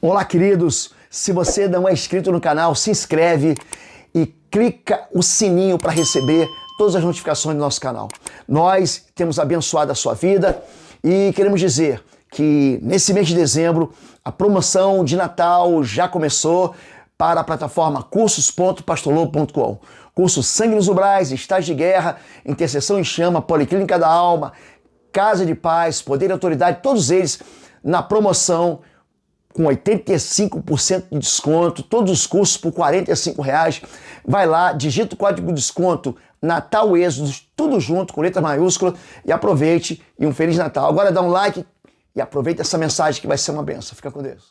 Olá, queridos! Se você não é inscrito no canal, se inscreve e clica o sininho para receber todas as notificações do nosso canal. Nós temos abençoado a sua vida e queremos dizer que nesse mês de dezembro a promoção de Natal já começou para a plataforma cursos.pastorlobo.com. Curso Sangue nos Umbrais, Estágio de Guerra, Intercessão em Chama, Policlínica da Alma, Casa de Paz, Poder e Autoridade, todos eles na promoção com 85% de desconto, todos os cursos por R$ 45. Vai lá, digita o código de desconto Natal Êxodos, tudo junto, com letra maiúscula, e aproveite e um Feliz Natal. Agora dá um like e aproveita essa mensagem que vai ser uma benção. Fica com Deus.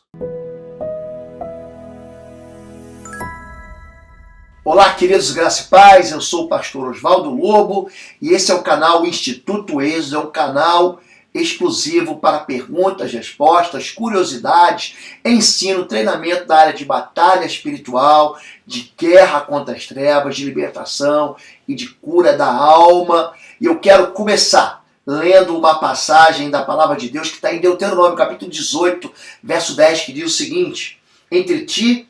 Olá, queridos, graça e paz, eu sou o pastor Oswaldo Lobo e esse é o canal Instituto Êxodo, é um canal exclusivo para perguntas, respostas, curiosidades, ensino, treinamento da área de batalha espiritual, de guerra contra as trevas, de libertação e de cura da alma. E eu quero começar lendo uma passagem da palavra de Deus que está em Deuteronômio, capítulo 18, verso 10, que diz o seguinte: entre ti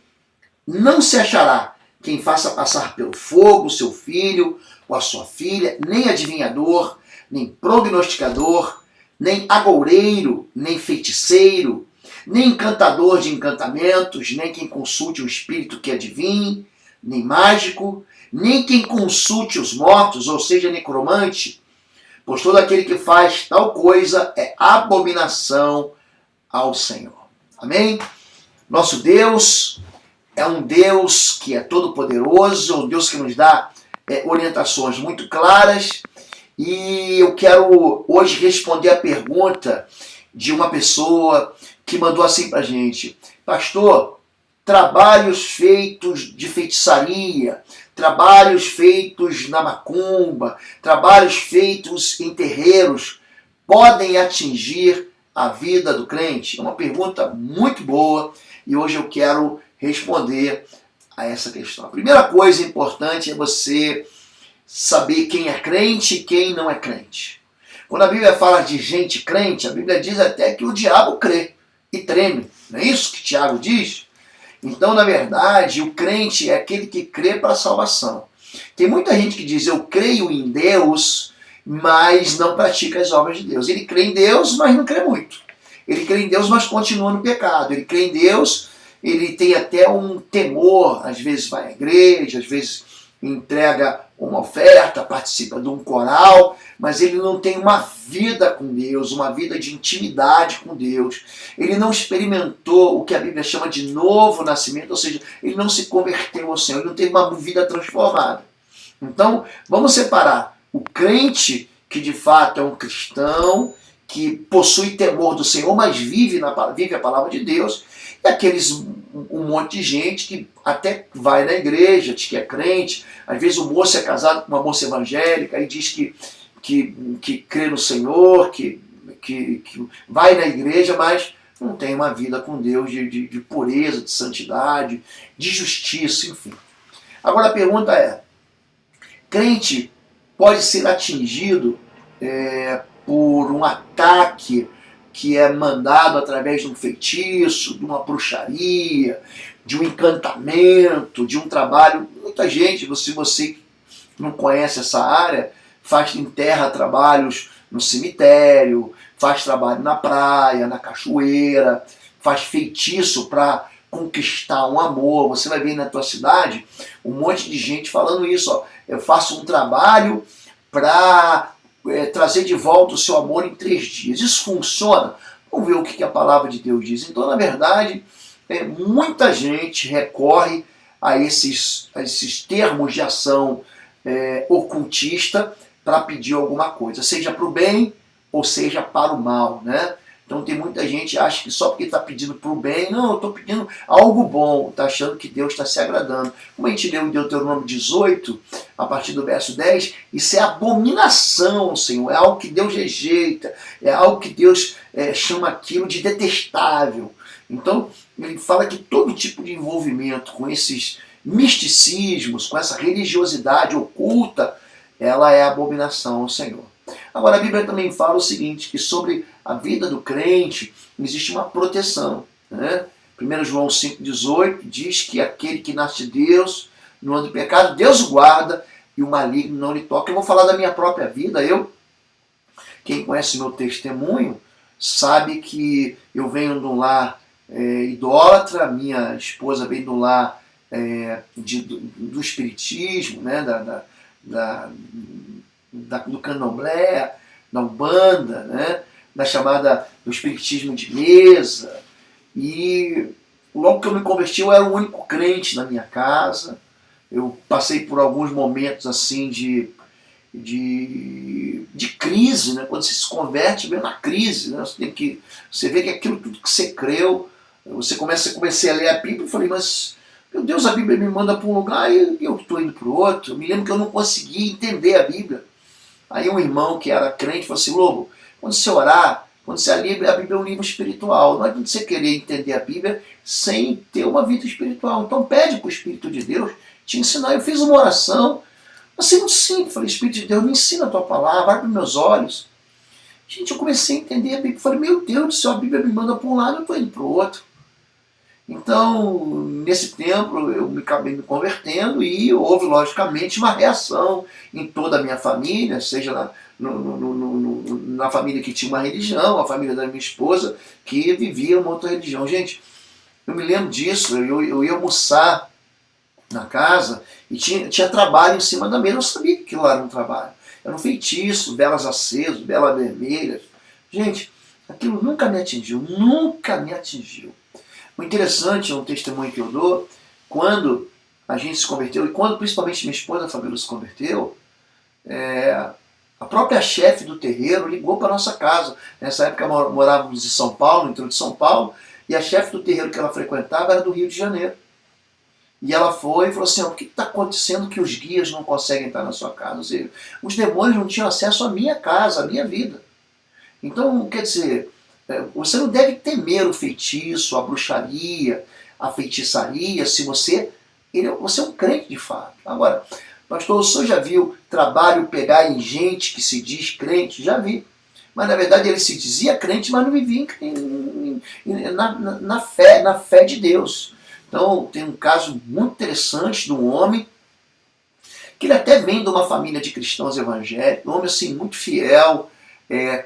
não se achará quem faça passar pelo fogo o seu filho ou a sua filha, nem adivinhador, nem prognosticador, nem agoureiro, nem feiticeiro, nem encantador de encantamentos, nem quem consulte o espírito que adivinhe, nem mágico, nem quem consulte os mortos, ou seja, necromante, pois todo aquele que faz tal coisa é abominação ao Senhor. Amém? Nosso Deus é um Deus que é todo-poderoso, um Deus que nos dá orientações muito claras. E eu quero hoje responder a pergunta de uma pessoa que mandou assim pra gente: pastor, trabalhos feitos de feitiçaria, trabalhos feitos na macumba, trabalhos feitos em terreiros podem atingir a vida do crente? É uma pergunta muito boa e hoje eu quero responder a essa questão. A primeira coisa importante é você saber quem é crente e quem não é crente. Quando a Bíblia fala de gente crente, a Bíblia diz até que o diabo crê e treme. Não é isso que Tiago diz? Então, na verdade, o crente é aquele que crê para a salvação. Tem muita gente que diz: eu creio em Deus, mas não pratica as obras de Deus. Ele crê em Deus, mas não crê muito. Ele crê em Deus, mas continua no pecado. Ele crê em Deus, ele tem até um temor, às vezes vai à igreja, às vezes entrega uma oferta, participa de um coral, mas ele não tem uma vida com Deus, uma vida de intimidade com Deus. Ele não experimentou o que a Bíblia chama de novo nascimento, ou seja, ele não se converteu ao Senhor, ele não teve uma vida transformada. Então, vamos separar o crente, que de fato é um cristão, que possui temor do Senhor, mas vive a palavra de Deus, e aqueles um monte de gente que até vai na igreja, diz que é crente, às vezes o moço é casado com uma moça evangélica e diz que crê no Senhor, que vai na igreja, mas não tem uma vida com Deus de pureza, de santidade, de justiça, enfim. Agora a pergunta é: crente pode ser atingido por um ataque que é mandado através de um feitiço, de uma bruxaria, de um encantamento, de um trabalho? Muita gente, se você não conhece essa área, enterra trabalhos no cemitério, faz trabalho na praia, na cachoeira, faz feitiço para conquistar um amor. Você vai ver na tua cidade um monte de gente falando isso: ó, eu faço um trabalho para trazer de volta o seu amor em 3 dias. Isso funciona? Vamos ver o que a palavra de Deus diz. Então, na verdade, muita gente recorre a esses termos de ação ocultista para pedir alguma coisa, seja para o bem ou seja para o mal, né? Então tem muita gente que acha que só porque está pedindo para o bem, não, eu estou pedindo algo bom, está achando que Deus está se agradando. Como a gente leu em Deuteronômio 18, a partir do verso 10, isso é abominação, Senhor, é algo que Deus rejeita, é algo que Deus chama aquilo de detestável. Então ele fala que todo tipo de envolvimento com esses misticismos, com essa religiosidade oculta, ela é abominação ao Senhor. Agora a Bíblia também fala o seguinte, que sobre a vida do crente existe uma proteção, né? 1 João 5,18 diz que aquele que nasce de Deus, no ano do pecado, Deus o guarda e o maligno não lhe toca. Eu vou falar da minha própria vida. Quem conhece meu testemunho, sabe que eu venho de um lar idólatra, minha esposa vem do lar do espiritismo, né, do candomblé, da umbanda, né, do espiritismo de mesa. E logo que eu me converti, eu era o único crente na minha casa. Eu passei por alguns momentos assim de crise, né? Quando você se converte, vem uma crise, né? Você vê que aquilo tudo que você creu, comecei a ler a Bíblia e falei, mas meu Deus, a Bíblia me manda para um lugar e eu estou indo para o outro. Eu me lembro que eu não conseguia entender a Bíblia. Aí um irmão que era crente falou assim, Lobo, quando você orar, quando você lê a Bíblia é um livro espiritual, não adianta você querer entender a Bíblia sem ter uma vida espiritual. Então pede para o Espírito de Deus te ensinar. Eu fiz uma oração, assim, muito simples. Falei, Espírito de Deus, me ensina a tua palavra, abre meus olhos. Gente, eu comecei a entender a Bíblia. Falei, meu Deus do céu, a Bíblia me manda para um lado, eu estou indo para o outro. Então, nesse tempo, eu acabei me convertendo e houve, logicamente, uma reação em toda a minha família, seja na família que tinha uma religião, a família da minha esposa, que vivia uma outra religião. Gente, eu me lembro disso, eu ia almoçar na casa e tinha trabalho em cima da mesa. Eu sabia que aquilo era um trabalho. Era um feitiço, velas acesas, velas vermelhas. Gente, aquilo nunca me atingiu, nunca me atingiu. O interessante é um testemunho que eu dou, quando a gente se converteu, e quando principalmente minha esposa, a Fabíola, se converteu, a própria chefe do terreiro ligou para a nossa casa. Nessa época morávamos em São Paulo, no interior de São Paulo, e a chefe do terreiro que ela frequentava era do Rio de Janeiro. E ela foi e falou assim, o que está acontecendo que os guias não conseguem entrar na sua casa? Ou seja, os demônios não tinham acesso à minha casa, à minha vida. Então, quer dizer, você não deve temer o feitiço, a bruxaria, a feitiçaria, se você é um crente de fato. Agora, pastor, o senhor já viu trabalho pegar em gente que se diz crente? Já vi. Mas na verdade ele se dizia crente, mas não vivia na fé de Deus. Então tem um caso muito interessante de um homem, que ele até vem de uma família de cristãos evangélicos, um homem assim muito fiel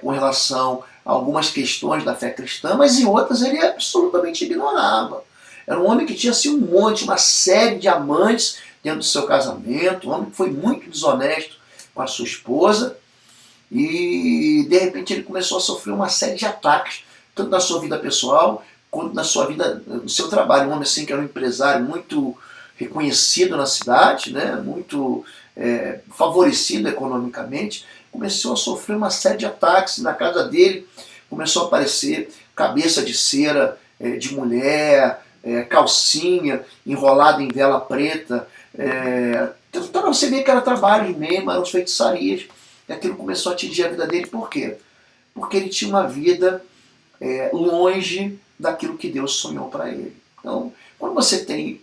com relação a algumas questões da fé cristã, mas em outras ele absolutamente ignorava. Era um homem que tinha assim, uma série de amantes dentro do seu casamento, um homem que foi muito desonesto com a sua esposa, e de repente ele começou a sofrer uma série de ataques, tanto na sua vida pessoal, quanto na sua vida, no seu trabalho. Um homem assim que era um empresário muito reconhecido na cidade, né, muito favorecido economicamente, começou a sofrer uma série de ataques. Na casa dele começou a aparecer cabeça de cera de mulher, calcinha enrolada em vela preta. Então você vê que era trabalho mesmo, eram feitiçarias. E aquilo começou a atingir a vida dele. Por quê? Porque ele tinha uma vida longe daquilo que Deus sonhou para ele. Então, quando você tem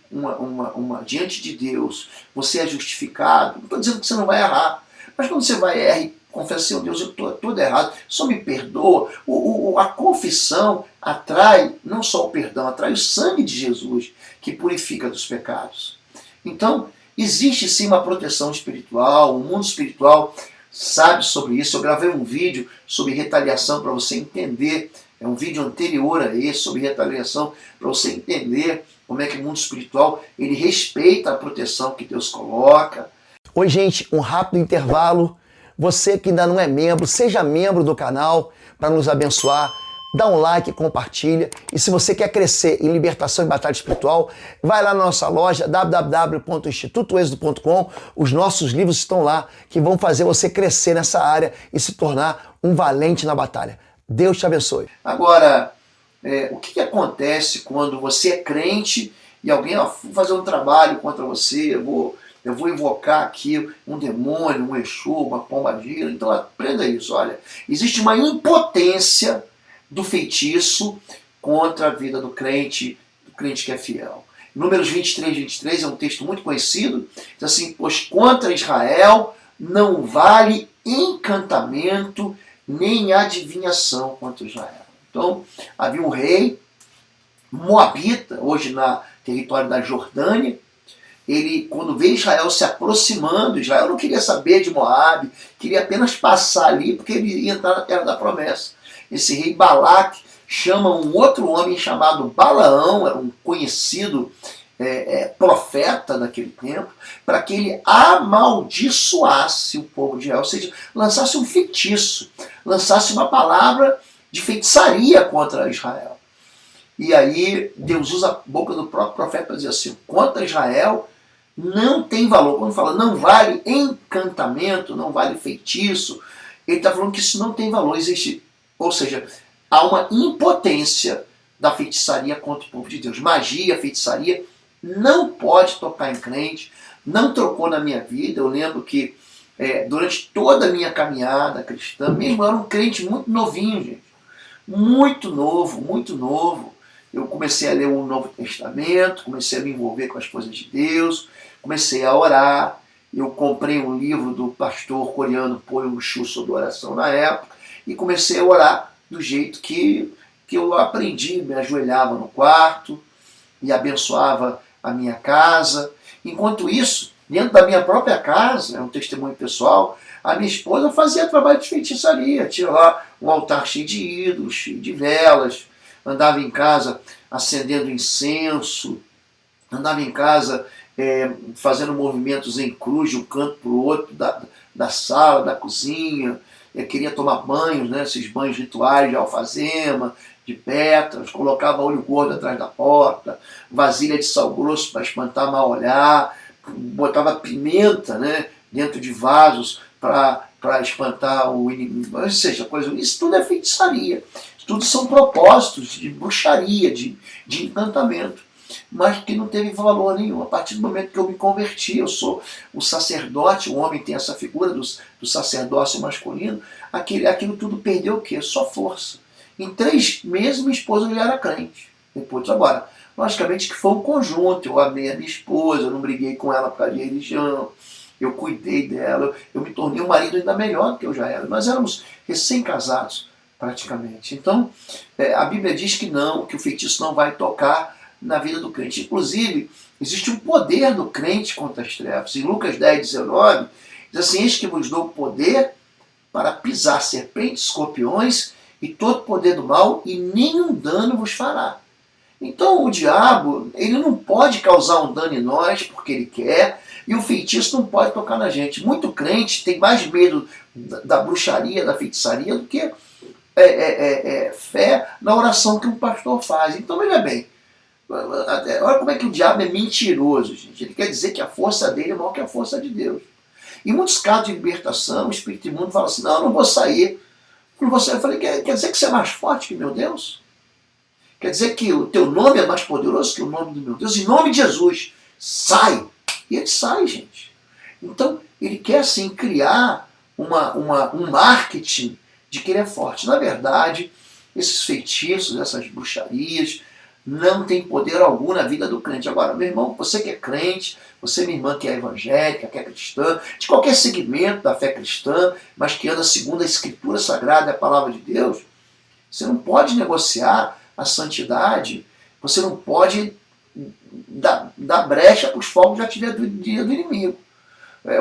diante de Deus, você é justificado. Não estou dizendo que você não vai errar, mas quando você vai errar e confessa, Senhor Deus, eu estou todo errado, só me perdoa. A confissão atrai não só o perdão, atrai o sangue de Jesus, que purifica dos pecados. Então, existe sim uma proteção espiritual, o mundo espiritual sabe sobre isso. Eu gravei um vídeo sobre retaliação para você entender, é um vídeo anterior a esse, sobre retaliação, para você entender como é que o mundo espiritual ele respeita a proteção que Deus coloca. Oi gente, um rápido intervalo. Você que ainda não é membro, seja membro do canal para nos abençoar. Dá um like, compartilha. E se você quer crescer em libertação e batalha espiritual, vai lá na nossa loja www.institutoexodo.com. Os nossos livros estão lá que vão fazer você crescer nessa área e se tornar um valente na batalha. Deus te abençoe. Agora, o que acontece quando você é crente e alguém vai fazer um trabalho contra você? Eu vou invocar aqui um demônio, um Exu, uma pombagira. Então aprenda isso, olha. Existe uma impotência do feitiço contra a vida do crente que é fiel. Números 23 é um texto muito conhecido. Diz assim, pois contra Israel não vale encantamento nem adivinhação contra Israel. Então, havia um rei moabita, hoje na território da Jordânia. Ele, quando vê Israel se aproximando, Israel não queria saber de Moabe, queria apenas passar ali, porque ele ia entrar na terra da promessa. Esse rei Balaque chama um outro homem chamado Balaão, era um conhecido profeta daquele tempo, para que ele amaldiçoasse o povo de Israel, ou seja, lançasse um feitiço, lançasse uma palavra de feitiçaria contra Israel. E aí Deus usa a boca do próprio profeta para dizer assim, contra Israel não tem valor. Quando fala não vale encantamento, não vale feitiço, ele está falando que isso não tem valor. Existe, ou seja, há uma impotência da feitiçaria contra o povo de Deus. Magia, feitiçaria, não pode tocar em crente, não trocou na minha vida. Eu lembro que durante toda a minha caminhada cristã, mesmo eu era um crente muito novinho, gente, muito novo, eu comecei a ler o Novo Testamento, comecei a me envolver com as coisas de Deus, comecei a orar. Eu comprei um livro do pastor coreano Poyong Chu sobre oração na época e comecei a orar do jeito que eu aprendi. Me ajoelhava no quarto e abençoava a minha casa. Enquanto isso, dentro da minha própria casa, é um testemunho pessoal, a minha esposa fazia trabalho de feitiçaria, tinha lá um altar cheio de ídolos, cheio de velas, andava em casa acendendo incenso, andava em casa fazendo movimentos em cruz de um canto para o outro da sala, da cozinha. Eu queria tomar banhos, né, esses banhos rituais de alfazema, de pétalas, colocava olho gordo atrás da porta, vasilha de sal grosso para espantar mal olhar, botava pimenta, né, dentro de vasos para espantar o inimigo. Ou seja, isso tudo é feitiçaria. Tudo são propósitos de bruxaria, de encantamento, mas que não teve valor nenhum. A partir do momento que eu me converti, eu sou o sacerdote, o homem tem essa figura do sacerdócio masculino, aquilo tudo perdeu o quê? Só força. Em 3 meses minha esposa já era crente. Depois, agora, logicamente que foi um conjunto, eu amei a minha esposa, eu não briguei com ela por causa de religião, eu cuidei dela, eu me tornei um marido ainda melhor do que eu já era. Nós éramos recém-casados, praticamente. Então, a Bíblia diz que não, que o feitiço não vai tocar na vida do crente. Inclusive, existe um poder do crente contra as trevas. Em Lucas 10:19, diz assim, eis que vos dou poder para pisar serpentes, escorpiões e todo poder do mal, e nenhum dano vos fará. Então o diabo, ele não pode causar um dano em nós porque ele quer, e o feitiço não pode tocar na gente. Muito crente tem mais medo da bruxaria, da feitiçaria, do que fé na oração que um pastor faz. Então veja bem, olha como é que o diabo é mentiroso, gente. Ele quer dizer que a força dele é maior que a força de Deus. Em muitos casos de libertação, o Espírito Imundo fala assim, não, eu não vou sair. Eu falei, quer dizer que você é mais forte que meu Deus? Quer dizer que o teu nome é mais poderoso que o nome do meu Deus? Em nome de Jesus, sai! E ele sai, gente. Então, ele quer, assim, criar um marketing de que ele é forte. Na verdade, esses feitiços, essas bruxarias, não tem poder algum na vida do crente. Agora, meu irmão, você que é crente, você, minha irmã, que é evangélica, que é cristã, de qualquer segmento da fé cristã, mas que anda segundo a Escritura Sagrada, a Palavra de Deus, você não pode negociar a santidade, você não pode dar brecha para os fogos de artilharia do inimigo.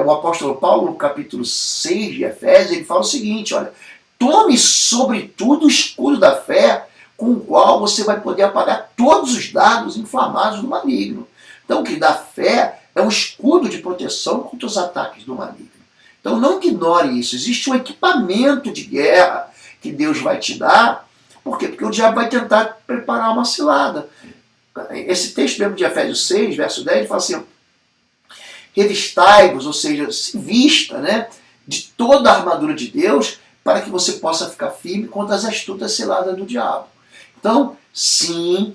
O apóstolo Paulo, no capítulo 6 de Efésios, ele fala o seguinte, olha, tome sobretudo o escudo da fé, com o qual você vai poder apagar todos os dardos inflamados do maligno. Então, o que dá fé é um escudo de proteção contra os ataques do maligno. Então, não ignore isso. Existe um equipamento de guerra que Deus vai te dar. Por quê? Porque o diabo vai tentar preparar uma cilada. Esse texto mesmo de Efésios 6, verso 10, ele fala assim, revistai-vos, ou seja, se vista, né, de toda a armadura de Deus, para que você possa ficar firme contra as astutas ciladas do diabo. Então, sim,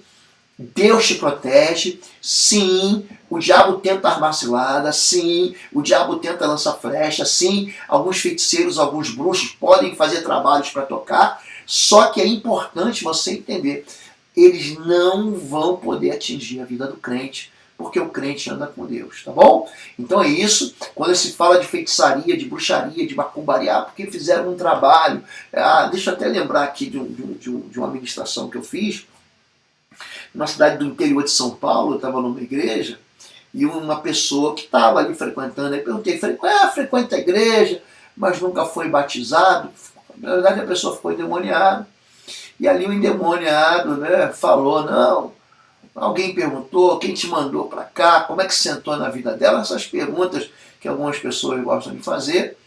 Deus te protege, sim, o diabo tenta armar cilada, sim, o diabo tenta lançar flecha, sim, alguns feiticeiros, alguns bruxos podem fazer trabalhos para tocar, só que é importante você entender, eles não vão poder atingir a vida do crente, porque o crente anda com Deus, tá bom? Então é isso, quando se fala de feitiçaria, de bruxaria, de macumbaria, porque fizeram um trabalho, deixa eu até lembrar aqui de uma ministração que eu fiz, numa cidade do interior de São Paulo, eu estava numa igreja, e uma pessoa que estava ali frequentando, eu perguntei, frequenta a igreja, mas nunca foi batizado. Na verdade, a pessoa ficou endemoniada. E ali o endemoniado, né, falou, não, alguém perguntou, quem te mandou para cá, como é que sentou na vida dela? Essas perguntas que algumas pessoas gostam de fazer.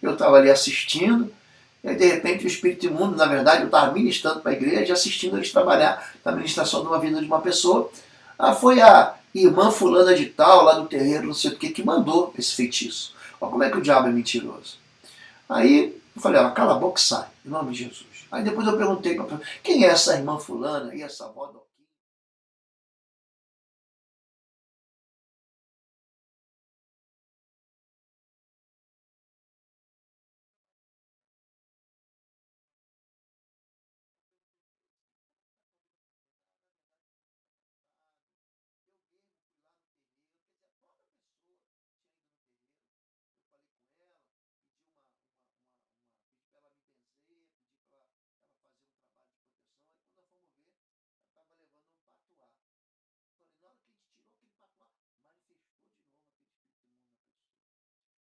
Eu estava ali assistindo, e aí, de repente, o espírito imundo, na verdade, eu estava ministrando para a igreja, assistindo eles trabalhar na ministração de uma vida de uma pessoa. Ah, foi a irmã fulana de tal, lá do terreiro, não sei o que mandou esse feitiço. Olha como é que o diabo é mentiroso. Aí eu falei, ó, cala a boca e sai, em nome de Jesus. Aí depois eu perguntei para quem é essa irmã fulana e essa avó do...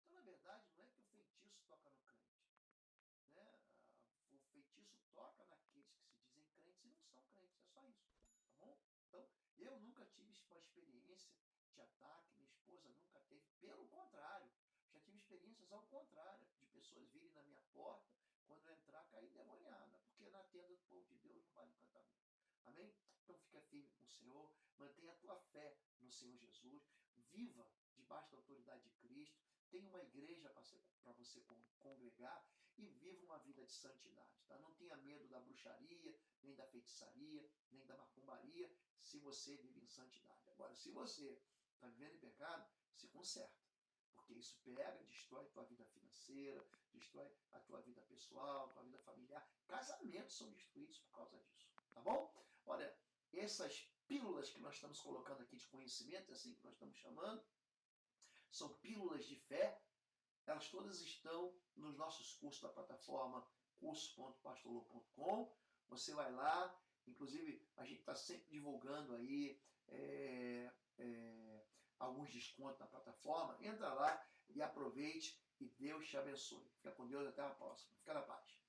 Então, na verdade, não é que o feitiço toca no crente, né? O feitiço toca naqueles que se dizem crentes e não são crentes, é só isso, tá bom? Então, eu nunca tive uma experiência de ataque, minha esposa nunca teve, pelo contrário, já tive experiências ao contrário, de pessoas virem na minha porta, quando eu entrar, cair endemoniada, porque na tenda do povo de Deus não vale encantamento. Amém? Então fica firme com o Senhor, mantenha a tua fé no Senhor Jesus, viva debaixo da autoridade de Cristo, tenha uma igreja para você congregar e viva uma vida de santidade. Tá? Não tenha medo da bruxaria, nem da feitiçaria, nem da macumbaria, se você vive em santidade. Agora, se você está vivendo em pecado, se conserta. Porque isso pega, destrói a tua vida financeira, destrói a tua vida pessoal, a tua vida familiar. Casamentos são destruídos por causa disso. Tá bom? Olha, essas pílulas que nós estamos colocando aqui de conhecimento, é assim que nós estamos chamando, são pílulas de fé. Elas todas estão nos nossos cursos da plataforma curso.pastorlô.com. Você vai lá, inclusive a gente está sempre divulgando aí alguns descontos na plataforma. Entra lá e aproveite e Deus te abençoe. Fica com Deus, até a próxima. Fica na paz.